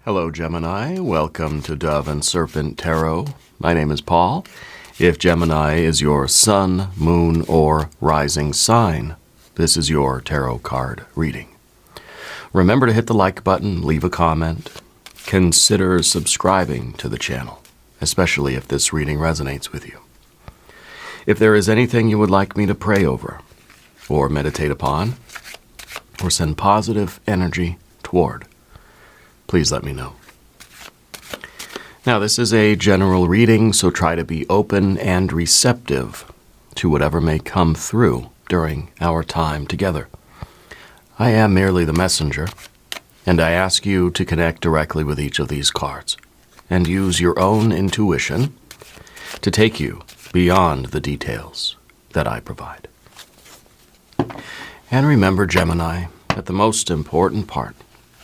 Hello, Gemini. Welcome to Dove and Serpent Tarot. My name is Paul. If Gemini is your sun, moon, or rising sign, this is your tarot card reading. Remember to hit the like button, leave a comment. Consider subscribing to the channel, especially if this reading resonates with you. If there is anything you would like me to pray over, or meditate upon, or send positive energy toward, please let me know. Now, this is a general reading, so try to be open and receptive to whatever may come through during our time together. I am merely the messenger, and I ask you to connect directly with each of these cards and use your own intuition to take you beyond the details that I provide. And remember, Gemini, that the most important part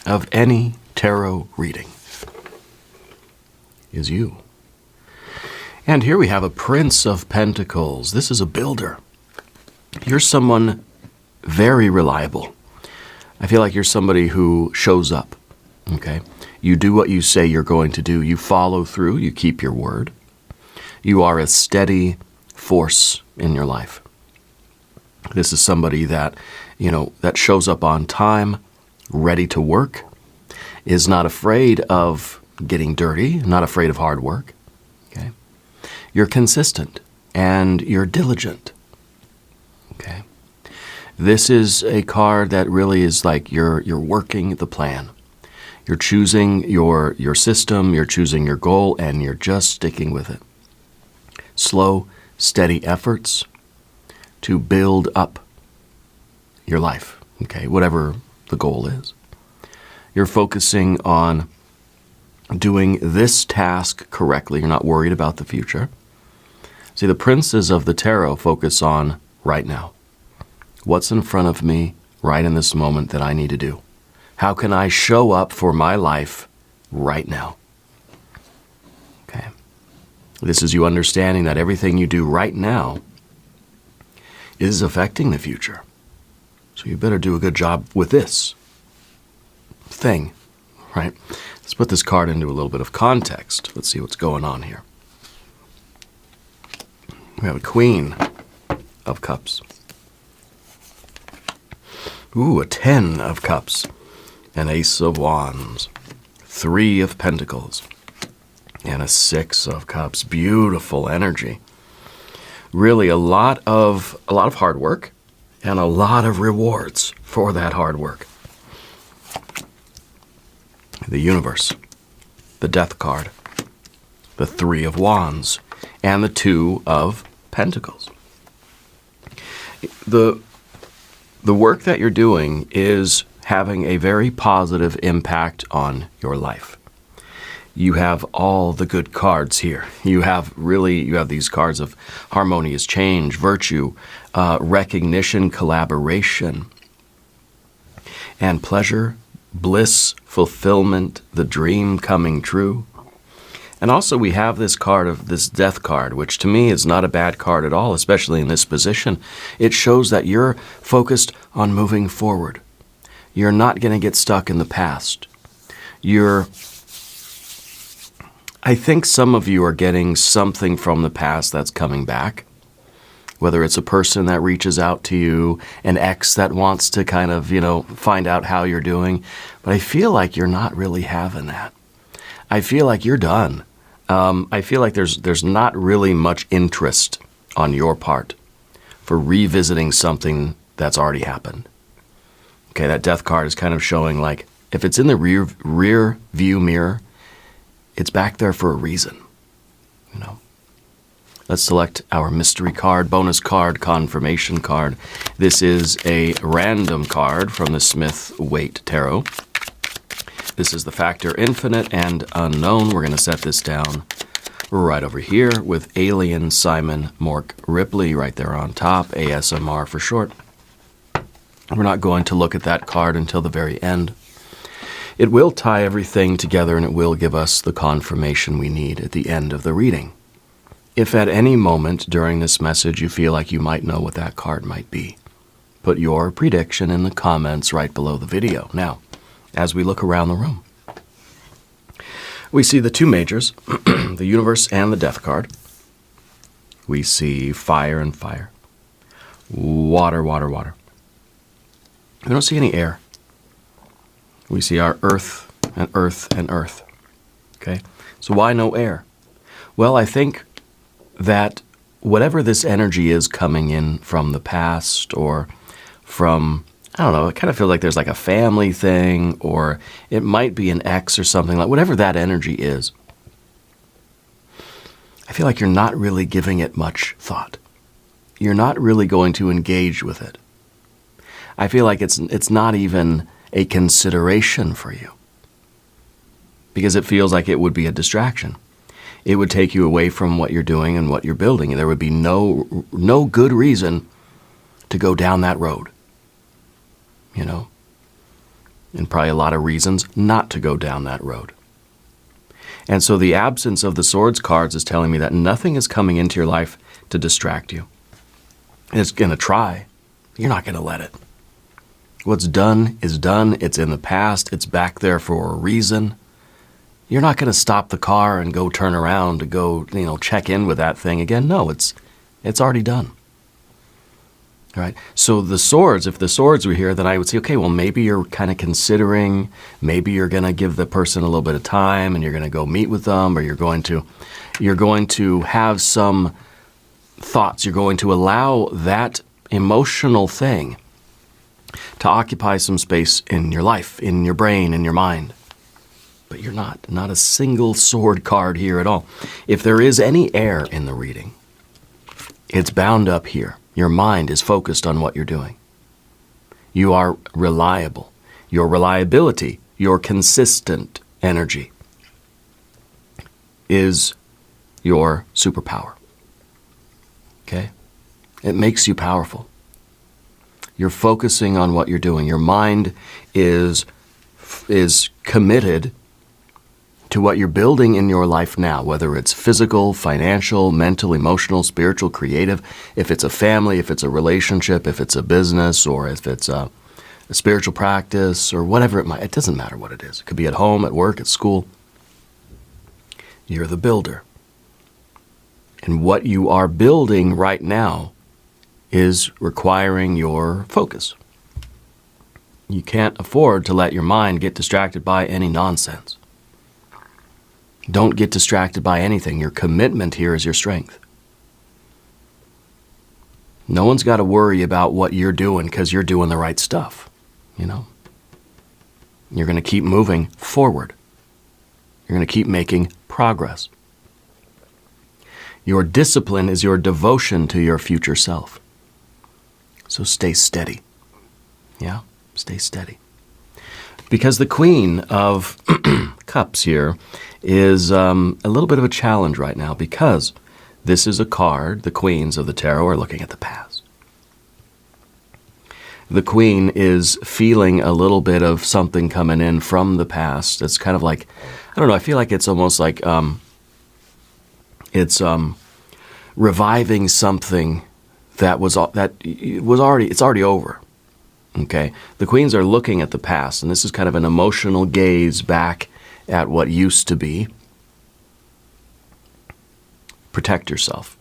of any tarot reading is you. And here we have a Prince of Pentacles. This is a builder. You're someone very reliable. I feel like you're somebody who shows up, okay? You do what you say you're going to do. You follow through. You keep your word. You are a steady force in your life. This is somebody that, that shows up on time, ready to work, is not afraid of getting dirty, not afraid of hard work. Okay? You're consistent and you're diligent. Okay? This is a card that really is like you're working the plan. You're choosing your system, you're choosing your goal, and you're just sticking with it. Slow, steady efforts to build up your life, okay, whatever the goal is. You're focusing on doing this task correctly. You're not worried about the future. See, the princes of the tarot focus on right now. What's in front of me right in this moment that I need to do? How can I show up for my life right now? Okay. This is you understanding that everything you do right now is affecting the future. So you better do a good job with this thing, right? Let's put this card into a little bit of context. Let's see what's going on here. We have a Queen of Cups. Ooh, a 10 of Cups. An Ace of Wands. 3 of Pentacles. And a 6 of Cups. Beautiful energy. Really a lot of hard work and a lot of rewards for that hard work. The Universe, the Death card, the 3 of Wands, and the 2 of Pentacles. The work that you're doing is having a very positive impact on your life. You have all the good cards here. You have these cards of harmonious change, virtue, recognition, collaboration, and pleasure, bliss, fulfillment, the dream coming true. And also we have this card of this Death card, which to me is not a bad card at all, especially in this position. It shows that you're focused on moving forward. You're not going to get stuck in the past. I think some of you are getting something from the past that's coming back. Whether it's a person that reaches out to you, an ex that wants to kind of, find out how you're doing. But I feel like you're not really having that. I feel like you're done. I feel like there's not really much interest on your part for revisiting something that's already happened. Okay, that Death card is kind of showing like, if it's in the rear view mirror, it's back there for a reason, Let's select our mystery card, bonus card, confirmation card. This is a random card from the Smith-Waite Tarot. This is the factor infinite and unknown. We're going to set this down right over here with Alien Simon Mork Ripley right there on top, ASMR for short. We're not going to look at that card until the very end. It will tie everything together and it will give us the confirmation we need at the end of the reading. If at any moment during this message you feel like you might know what that card might be, put your prediction in the comments right below the video. Now, as we look around the room, We see the two majors, the universe and the death card. We see fire and fire. Water, water, water. We don't see any air. We see our earth and earth and earth. Okay? So why no air? Well, I think that whatever this energy is coming in from the past or from, I don't know, it kind of feels like there's like a family thing, or it might be an ex or something, like whatever that energy is. I feel like you're not really giving it much thought. You're not really going to engage with it. I feel like it's not even a consideration for you, because it feels like it would be a distraction. It would take you away from what you're doing and what you're building, and there would be no good reason to go down that road. You know? And probably a lot of reasons not to go down that road. And so the absence of the Swords cards is telling me that nothing is coming into your life to distract you. It's going to try. You're not going to let it. What's done is done. It's in the past. It's back there for a reason. You're not going to stop the car and go turn around to go, check in with that thing again. No, it's already done. All right. So the Swords, if the Swords were here, then I would say, okay, well, maybe you're kind of considering, maybe you're going to give the person a little bit of time and you're going to go meet with them, or you're going to have some thoughts. You're going to allow that emotional thing to occupy some space in your life, in your brain, in your mind. But you're not a single sword card here at all. If there is any air in the reading, it's bound up here. Your mind is focused on what you're doing. You are reliable. Your reliability, your consistent energy is your superpower. Okay? It makes you powerful. You're focusing on what you're doing. Your mind is committed to what you're building in your life now, whether it's physical, financial, mental, emotional, spiritual, creative, if it's a family, if it's a relationship, if it's a business, or if it's a spiritual practice, or whatever it might. It doesn't matter what it is. It could be at home, at work, at school. You're the builder. And what you are building right now is requiring your focus. You can't afford to let your mind get distracted by any nonsense. Don't get distracted by anything. Your commitment here is your strength. No one's got to worry about what you're doing because you're doing the right stuff, You're going to keep moving forward. You're going to keep making progress. Your discipline is your devotion to your future self. So stay steady. Yeah, stay steady. Because the Queen of Cups here is a little bit of a challenge right now, because this is a card, the Queens of the Tarot are looking at the past. The Queen is feeling a little bit of something coming in from the past. It's kind of like, I don't know, I feel like it's almost like it's reviving something it's already over. Okay, the Queens are looking at the past, and this is kind of an emotional gaze back at what used to be. Protect yourself.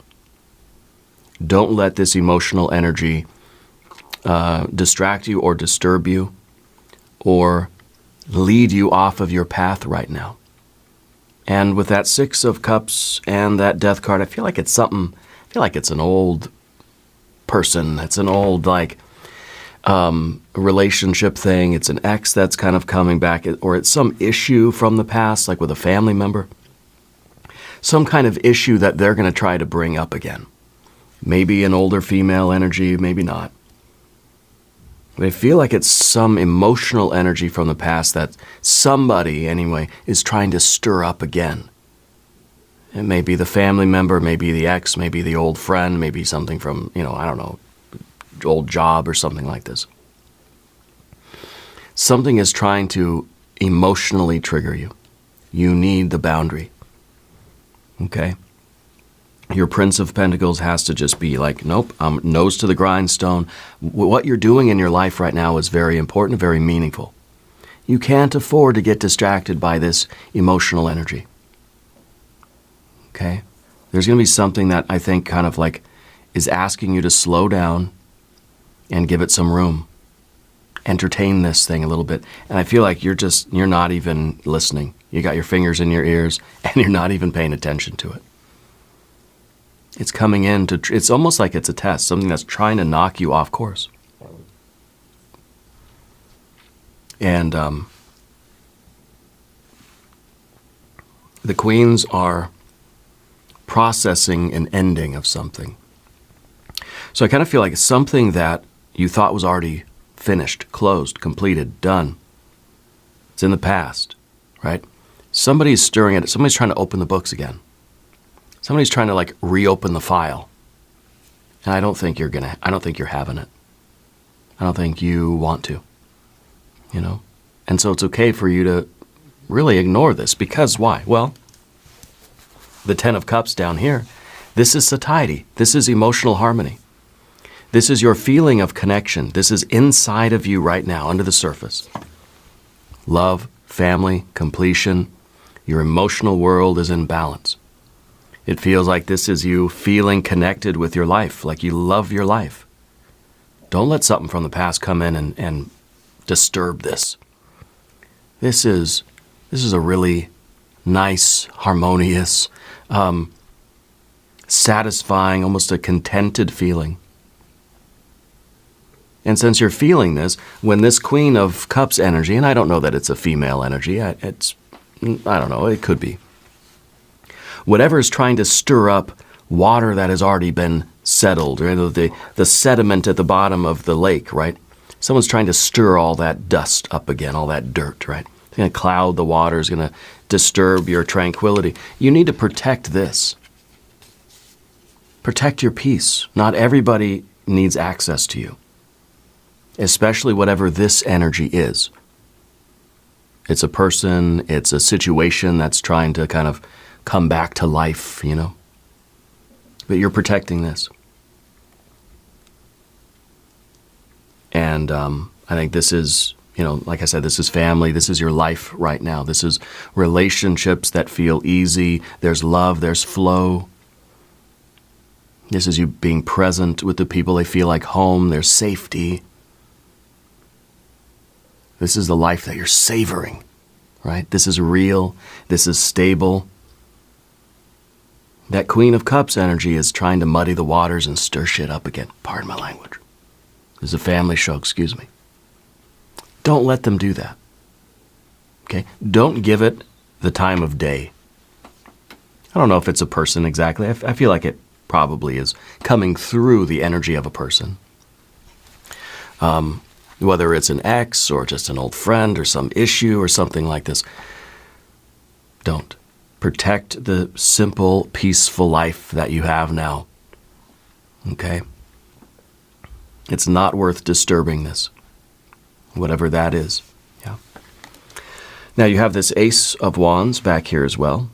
Don't let this emotional energy distract you or disturb you or lead you off of your path right now. And with that Six of Cups and that Death card, I feel like it's an old person. It's an old, relationship thing. It's an ex that's kind of coming back, or it's some issue from the past, like with a family member. Some kind of issue that they're going to try to bring up again. Maybe an older female energy, maybe not. But I feel like it's some emotional energy from the past that somebody, anyway, is trying to stir up again. It may be the family member, maybe the ex, maybe the old friend, maybe something from, I don't know, old job or something like this. Something is trying to emotionally trigger you. You need the boundary. Okay? Your Prince of Pentacles has to just be like, nope, nose to the grindstone. What you're doing in your life right now is very important, very meaningful. You can't afford to get distracted by this emotional energy. Okay? There's going to be something that I think kind of like is asking you to slow down and give it some room. Entertain this thing a little bit. And I feel like you're not even listening. You got your fingers in your ears and you're not even paying attention to it. It's coming in to, it's almost like it's a test, something that's trying to knock you off course. And the queens are processing an ending of something. So I kind of feel like it's something that you thought was already finished, closed, completed, done. It's in the past, right? Somebody's stirring it. Somebody's trying to open the books again. Somebody's trying to like reopen the file. And I don't think you're having it. I don't think you want to, you know? And so it's okay for you to really ignore this because why? Well, the 10 of Cups down here, this is satiety. This is emotional harmony. This is your feeling of connection. This is inside of you right now, under the surface. Love, family, completion. Your emotional world is in balance. It feels like this is you feeling connected with your life, like you love your life. Don't let something from the past come in and disturb this. This is a really nice, harmonious, satisfying, almost a contented feeling. And since you're feeling this, when this Queen of Cups energy, and I don't know that it's a female energy, I don't know, it could be. Whatever is trying to stir up water that has already been settled, or the sediment at the bottom of the lake, right? Someone's trying to stir all that dust up again, all that dirt, right? It's going to cloud the water, it's going to disturb your tranquility. You need to protect this. Protect your peace. Not everybody needs access to you, especially whatever this energy is. It's a person, it's a situation that's trying to kind of come back to life, you know? But you're protecting this. And I think this is, you know, like I said, this is family. This is your life right now. This is relationships that feel easy. There's love. There's flow. This is you being present with the people. They feel like home. There's safety. This is the life that you're savoring, right? This is real. This is stable. That Queen of Cups energy is trying to muddy the waters and stir shit up again. Pardon my language. This is a family show, excuse me. Don't let them do that. Okay? Don't give it the time of day. I don't know if it's a person exactly. I feel like it probably is coming through the energy of a person. Whether it's an ex or just an old friend or some issue or something like this. Don't. Protect the simple, peaceful life that you have now. Okay? It's not worth disturbing this. Whatever that is. Yeah. Now you have this Ace of Wands back here as well.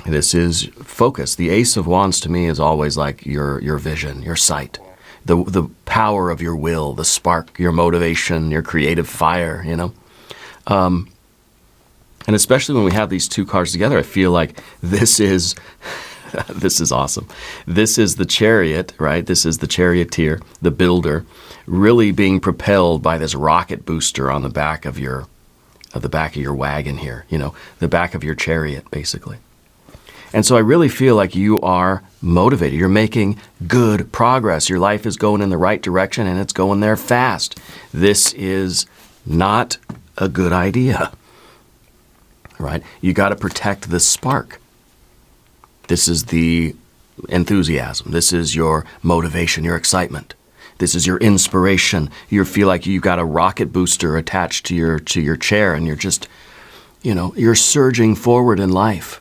This is focus. The Ace of Wands to me is always like your vision, your sight. The power of your will, the spark, your motivation, your creative fire, you know? And especially when we have these two cards together, I feel like this is awesome. This is the Chariot, right? This is the charioteer, the builder, really being propelled by this rocket booster on the back of your wagon here, you know, the back of your chariot, basically. And so I really feel like you are motivated. You're making good progress. Your life is going in the right direction and it's going there fast. This is not a good idea. Right? You got to protect the spark. This is the enthusiasm. This is your motivation, your excitement. This is your inspiration. You feel like you've got a rocket booster attached to your chair and you're just, you know, you're surging forward in life.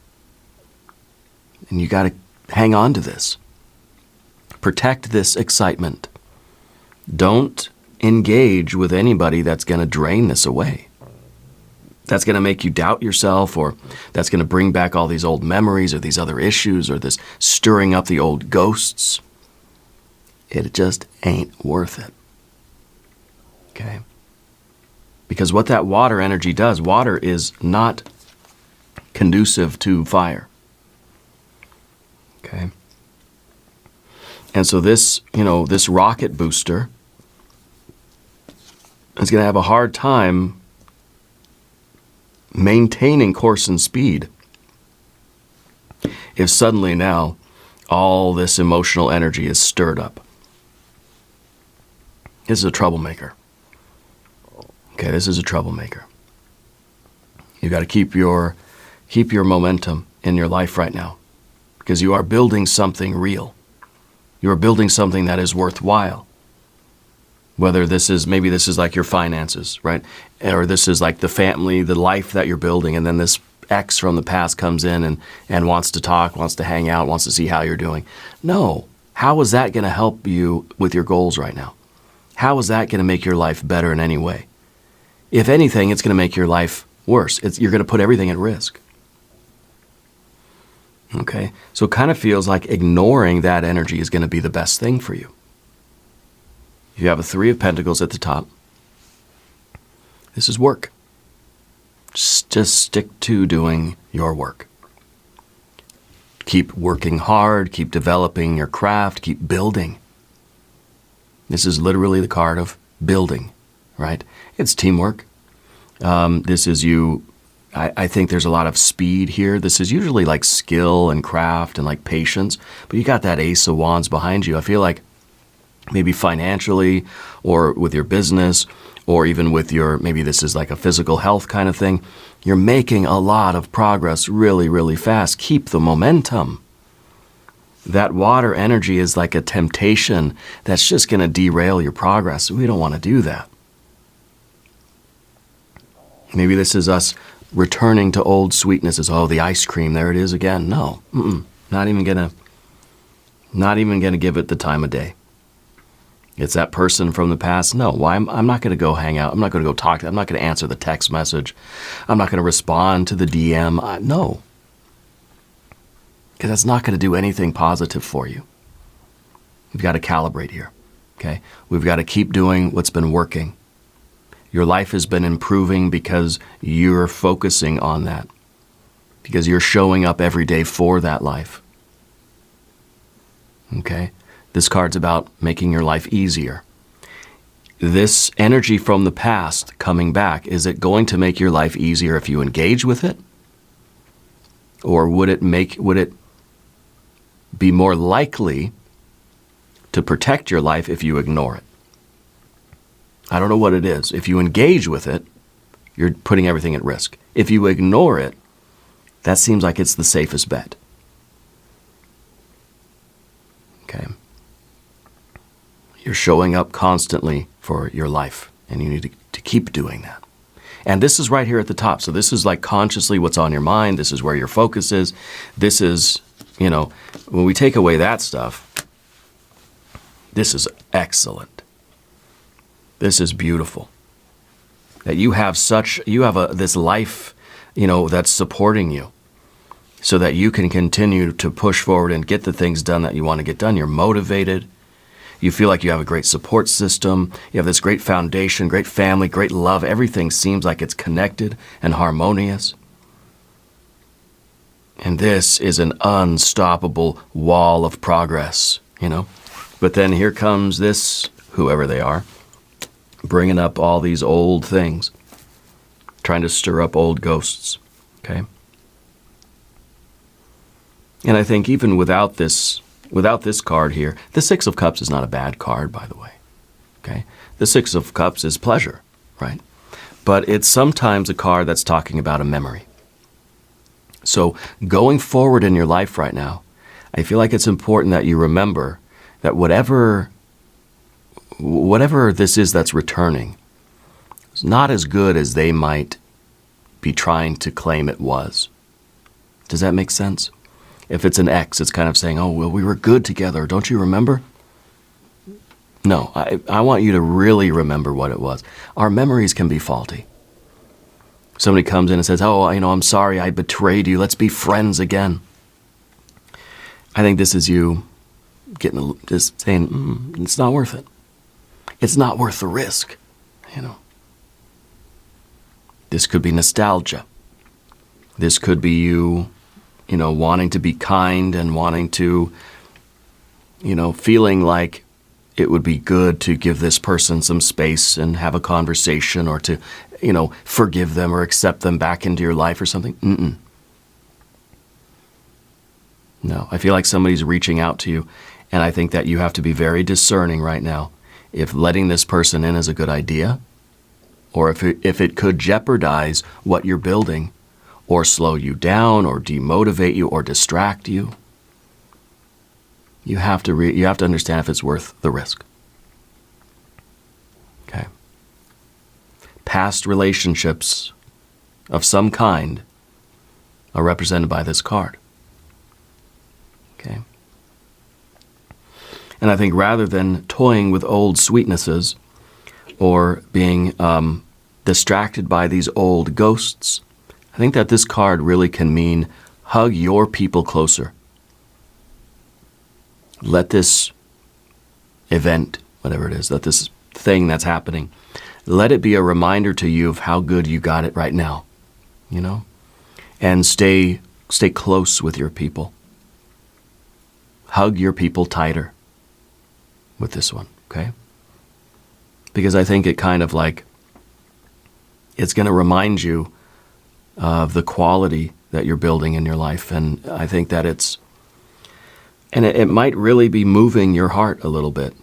And you got to hang on to this. Protect this excitement. Don't engage with anybody that's going to drain this away. That's going to make you doubt yourself, or that's going to bring back all these old memories or these other issues or this stirring up the old ghosts. It just ain't worth it. Okay? Because what that water energy does, water is not conducive to fire. Okay? And so this, this rocket booster is going to have a hard time maintaining course and speed if suddenly now all this emotional energy is stirred up. This is a troublemaker. Okay, this is a troublemaker. You got to keep your momentum in your life right now, because you are building something real. You are building something that is worthwhile. Whether maybe this is like your finances, right? Or this is like the family, the life that you're building, and then this ex from the past comes in and wants to talk, wants to hang out, wants to see how you're doing. No. How is that going to help you with your goals right now? How is that going to make your life better in any way? If anything, it's going to make your life worse. You're going to put everything at risk. Okay? So it kind of feels like ignoring that energy is going to be the best thing for you. You have a 3 of Pentacles at the top. This is work. Just stick to doing your work. Keep working hard, keep developing your craft, keep building. This is literally the card of building, right? It's teamwork. This is you. I think there's a lot of speed here. This is usually like skill and craft and like patience, but you got that Ace of Wands behind you. I feel like maybe financially or with your business or even with maybe this is like a physical health kind of thing. You're making a lot of progress really, really fast. Keep the momentum. That water energy is like a temptation that's just going to derail your progress. We don't want to do that. Maybe this is us returning to old sweetnesses. Oh, the ice cream, there it is again. No, not even gonna give it the time of day. It's that person from the past. No, why? I'm not going to go hang out. I'm not going to go talk. I'm not going to answer the text message. I'm not going to respond to the DM. No, because that's not going to do anything positive for you. We've got to calibrate here. Okay, we've got to keep doing what's been working. Your life has been improving because you're focusing on that, because you're showing up every day for that life. Okay? This card's about making your life easier. This energy from the past coming back, is it going to make your life easier if you engage with it? Or would it be more likely to protect your life if you ignore it? I don't know what it is. If you engage with it, you're putting everything at risk. If you ignore it, that seems like it's the safest bet. Okay. You're showing up constantly for your life, and you need to keep doing that. And this is right here at the top. So this is like consciously what's on your mind. This is where your focus is. This is, when we take away that stuff, this is excellent. This is beautiful. That you have this life, that's supporting you so that you can continue to push forward and get the things done that you want to get done. You're motivated. You feel like you have a great support system. You have this great foundation, great family, great love. Everything seems like it's connected and harmonious. And this is an unstoppable wall of progress, But then here comes this, whoever they are, bringing up all these old things, trying to stir up old ghosts, okay? And I think even without this card here, the 6 of Cups is not a bad card, by the way, okay? The 6 of Cups is pleasure, right? But it's sometimes a card that's talking about a memory. So going forward in your life right now, I feel like it's important that you remember that whatever this is that's returning, it's not as good as they might be trying to claim it was. Does that make sense? If it's an ex, it's kind of saying, oh, well, we were good together. Don't you remember? No, I want you to really remember what it was. Our memories can be faulty. Somebody comes in and says, oh, I'm sorry, I betrayed you. Let's be friends again. I think this is you just saying, it's not worth it. It's not worth the risk, This could be nostalgia. This could be you, wanting to be kind and wanting to, feeling like it would be good to give this person some space and have a conversation, or to, forgive them or accept them back into your life or something. No, I feel like somebody's reaching out to you, and I think that you have to be very discerning right now if letting this person in is a good idea, or if it could jeopardize what you're building, or slow you down, or demotivate you, or distract you. You have to understand if it's worth the risk. Okay. Past relationships of some kind are represented by this card. Okay. And I think rather than toying with old sweetnesses or being distracted by these old ghosts, I think that this card really can mean hug your people closer. Let this event, whatever it is, let this thing that's happening, let it be a reminder to you of how good you got it right now, and stay close with your people. Hug your people tighter with this one, okay? Because I think it kind of like, it's going to remind you of the quality that you're building in your life. And I think that it might really be moving your heart a little bit.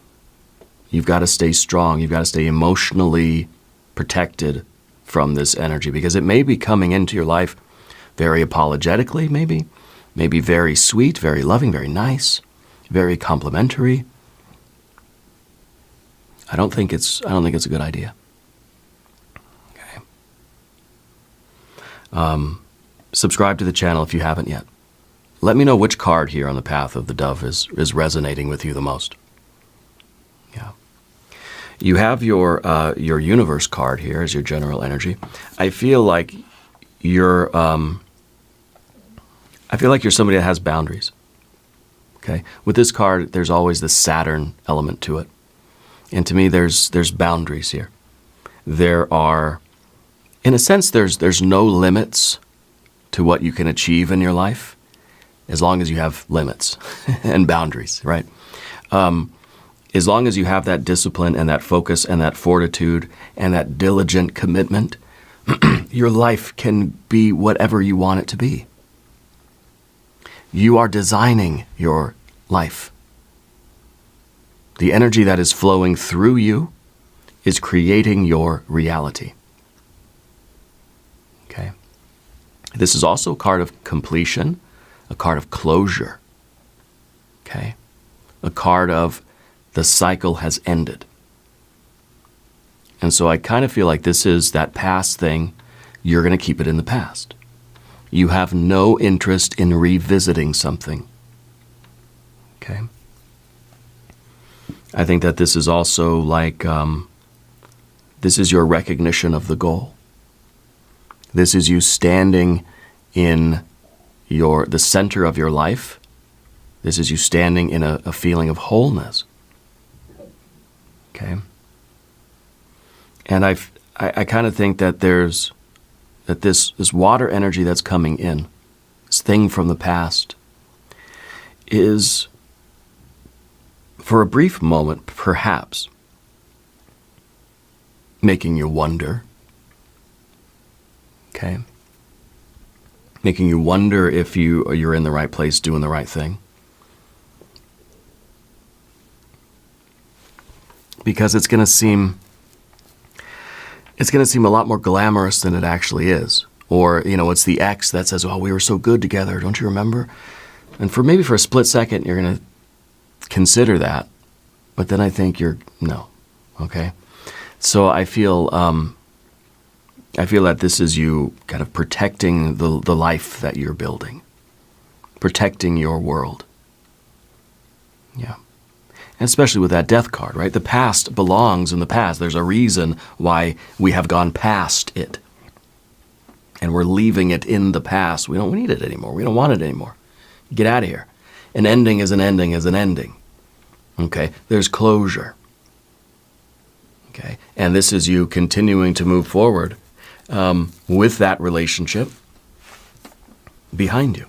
You've got to stay strong. You've got to stay emotionally protected from this energy, because it may be coming into your life very apologetically, maybe very sweet, very loving, very nice, very complimentary. I don't think it's a good idea. Okay. Subscribe to the channel if you haven't yet. Let me know which card here on the path of the dove is resonating with you the most. Yeah. You have your universe card here as your general energy. I feel like you're somebody that has boundaries. Okay. With this card, there's always the Saturn element to it. And to me, there's boundaries here. There are, in a sense, there's no limits to what you can achieve in your life, as long as you have limits and boundaries, right? As long as you have that discipline and that focus and that fortitude and that diligent commitment, your life can be whatever you want it to be. You are designing your life. The energy that is flowing through you is creating your reality. Okay? This is also a card of completion, a card of closure. Okay? A card of the cycle has ended. And so I kind of feel like this is that past thing, you're going to keep it in the past. You have no interest in revisiting something. Okay? I think that this is also like, this is your recognition of the goal. This is you standing in the center of your life. This is you standing in a feeling of wholeness. Okay? And I kind of think that this water energy that's coming in, this thing from the past, is, for a brief moment, perhaps, making you wonder. Okay? Making you wonder if you're in the right place, doing the right thing. Because it's going to seem a lot more glamorous than it actually is. Or, it's the ex that says, "Oh, we were so good together, don't you remember?" And maybe for a split second, you're going to consider that, but then I think no. Okay? So I feel that this is you kind of protecting the life that you're building, protecting your world. Yeah. And especially with that death card, right? The past belongs in the past. There's a reason why we have gone past it. And we're leaving it in the past. We don't need it anymore. We don't want it anymore. Get out of here. An ending is an ending is an ending. Okay? There's closure. Okay? And this is you continuing to move forward with that relationship behind you.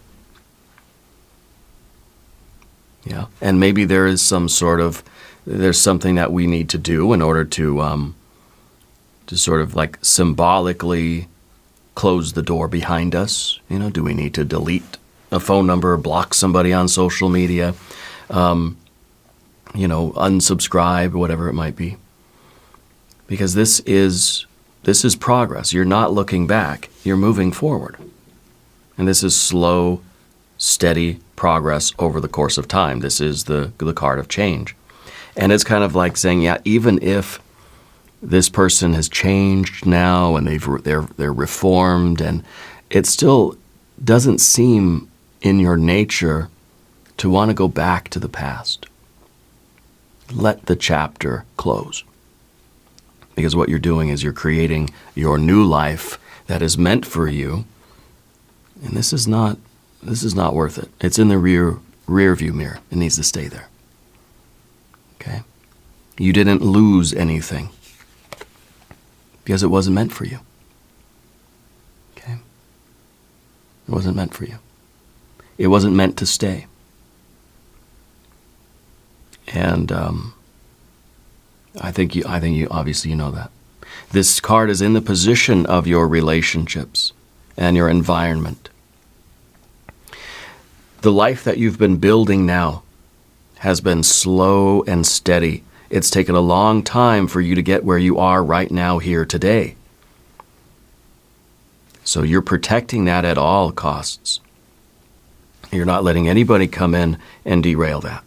Yeah, and maybe there's something that we need to do in order to sort of like symbolically close the door behind us. Do we need to delete a phone number, block somebody on social media, unsubscribe, whatever it might be? Because this is progress. You're not looking back. You're moving forward. And this is slow, steady progress over the course of time. This is the card of change. And it's kind of like saying, yeah, even if this person has changed now and they're reformed, and it still doesn't seem in your nature to want to go back to the past. Let the chapter close. Because what you're doing is you're creating your new life that is meant for you. And this is not worth it. It's in the rear view mirror. It needs to stay there. Okay? You didn't lose anything because it wasn't meant for you. Okay? It wasn't meant for you. It wasn't meant to stay. And I think you obviously know that. This card is in the position of your relationships and your environment. The life that you've been building now has been slow and steady. It's taken a long time for you to get where you are right now here today. So you're protecting that at all costs. You're not letting anybody come in and derail that.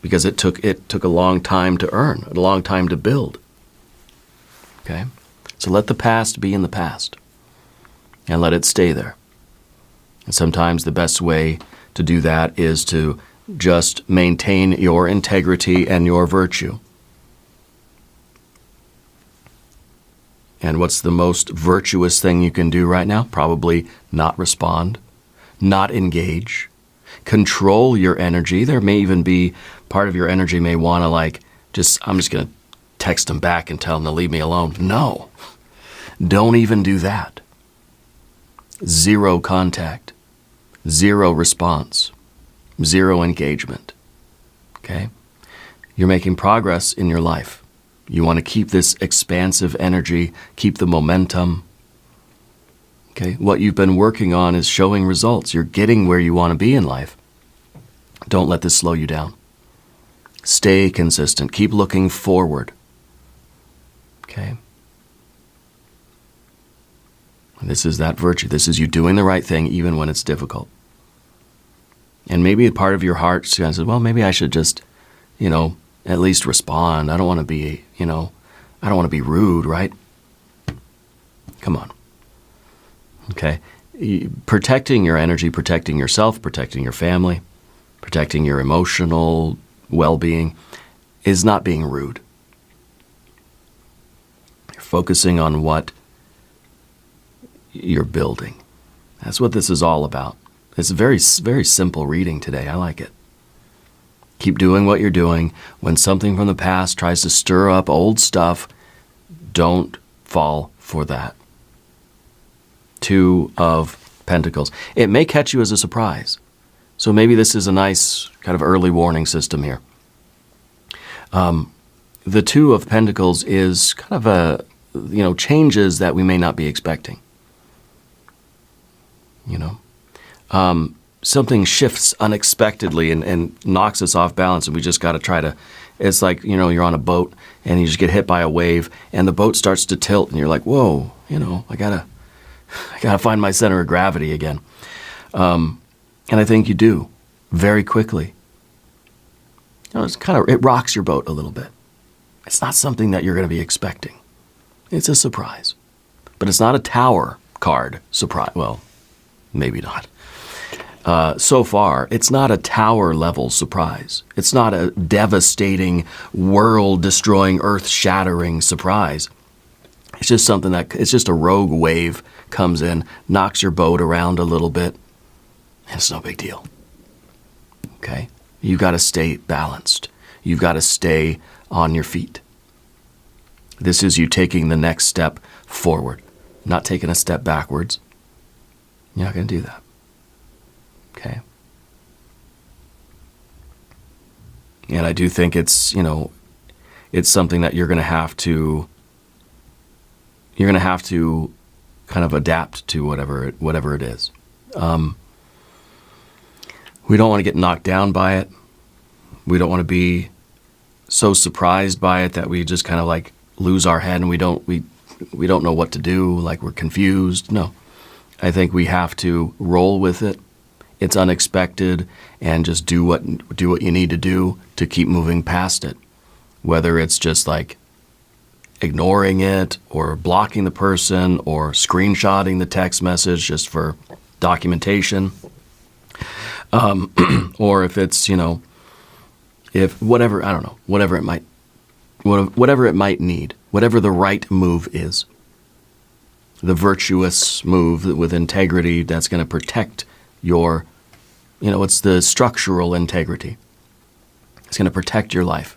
Because it took a long time to earn, a long time to build. Okay? So let the past be in the past. And let it stay there. And sometimes the best way to do that is to just maintain your integrity and your virtue. And what's the most virtuous thing you can do right now? Probably not respond, not engage, control your energy. There may even be part of your energy may want to I'm just going to text them back and tell them to leave me alone. No, don't even do that. Zero contact, zero response, zero engagement. Okay? You're making progress in your life. You want to keep this expansive energy, keep the momentum. Okay? What you've been working on is showing results. You're getting where you want to be in life. Don't let this slow you down. Stay consistent. Keep looking forward. Okay? And this is that virtue. This is you doing the right thing even when it's difficult. And maybe part of your heart says, well, maybe I should just, at least respond. I don't want to be, I don't want to be rude, right? Come on. Okay? Protecting your energy, protecting yourself, protecting your family, protecting your emotional well-being is not being rude. You're focusing on what you're building. That's what this is all about. It's a very, very simple reading today. I like it. Keep doing what you're doing. When something from the past tries to stir up old stuff, don't fall for that. 2 of Pentacles. It may catch you as a surprise. So maybe this is a nice kind of early warning system here. The 2 of Pentacles is kind of changes that we may not be expecting. Something shifts unexpectedly and knocks us off balance, and we just got to try to, it's like, you're on a boat and you just get hit by a wave and the boat starts to tilt and you're like, whoa, I gotta find my center of gravity again. And I think you do very quickly. It rocks your boat a little bit. It's not something that you're going to be expecting. It's a surprise. But it's not a tower card surprise. Well, maybe not. So far, it's not a tower level surprise. It's not a devastating, world-destroying, earth-shattering surprise. It's just something it's just a rogue wave comes in, knocks your boat around a little bit, and it's no big deal. Okay? You've got to stay balanced. You've got to stay on your feet. This is you taking the next step forward, not taking a step backwards. You're not going to do that. Okay? And I do think it's, it's something that you're going to have to kind of adapt to whatever it is. We don't want to get knocked down by it. We don't want to be so surprised by it that we just kind of like lose our head and we don't know what to do, like we're confused. No. I think we have to roll with it. It's unexpected, and just do what you need to do to keep moving past it. Whether it's just like ignoring it or blocking the person or screenshotting the text message just for documentation. Or if it's, if whatever, I don't know, whatever it might need, whatever the right move is. The virtuous move with integrity that's going to protect your, it's the structural integrity. It's going to protect your life.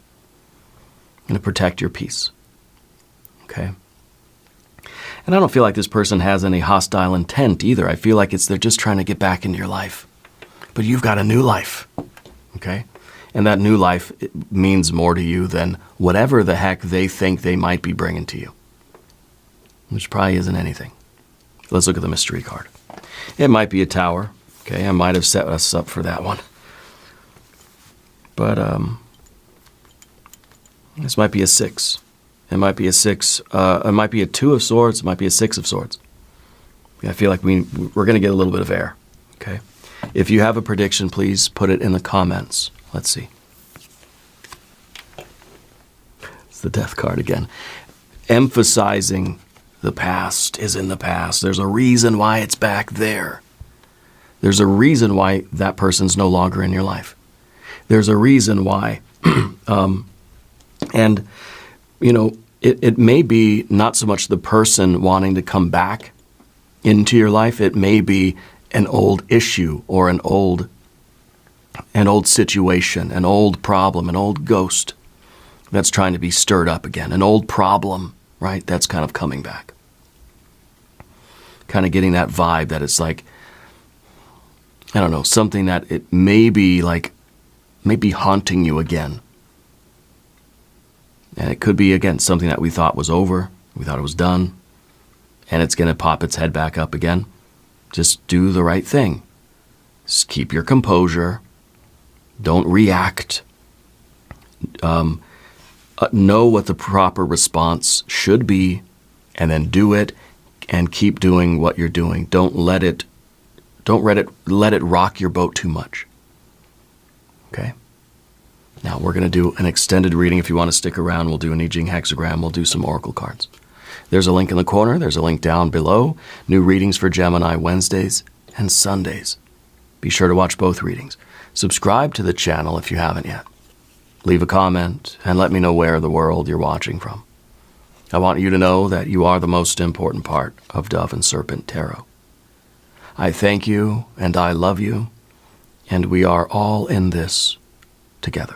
It's going to protect your peace. Okay? And I don't feel like this person has any hostile intent either. I feel like they're just trying to get back into your life. But you've got a new life. Okay? And that new life means more to you than whatever the heck they think they might be bringing to you. Which probably isn't anything. Let's look at the mystery card. It might be a tower. Okay, I might have set us up for that one. But this might be a 6. It might be a 6. It might be a 2 of swords. It might be a 6 of swords. I feel like we're going to get a little bit of air. Okay. If you have a prediction, please put it in the comments. Let's see. It's the death card again. Emphasizing the past is in the past. There's a reason why it's back there. There's a reason why that person's no longer in your life. There's a reason why. And, it may be not so much the person wanting to come back into your life. It may be an old issue or an old situation, an old problem, an old ghost that's trying to be stirred up again, an old problem, right? That's kind of coming back. Kind of getting that vibe that it's like, I don't know, something that it may be haunting you again. And it could be, again, something that we thought was over, we thought it was done, and it's going to pop its head back up again. Just do the right thing. Just keep your composure. Don't react. Know what the proper response should be, and then do it, and keep doing what you're doing. Don't let it rock your boat too much. Okay? Now we're going to do an extended reading. If you want to stick around, we'll do an I Ching hexagram. We'll do some oracle cards. There's a link in the corner. There's a link down below. New readings for Gemini Wednesdays and Sundays. Be sure to watch both readings. Subscribe to the channel if you haven't yet. Leave a comment and let me know where in the world you're watching from. I want you to know that you are the most important part of Dove and Serpent Tarot. I thank you and I love you, and we are all in this together.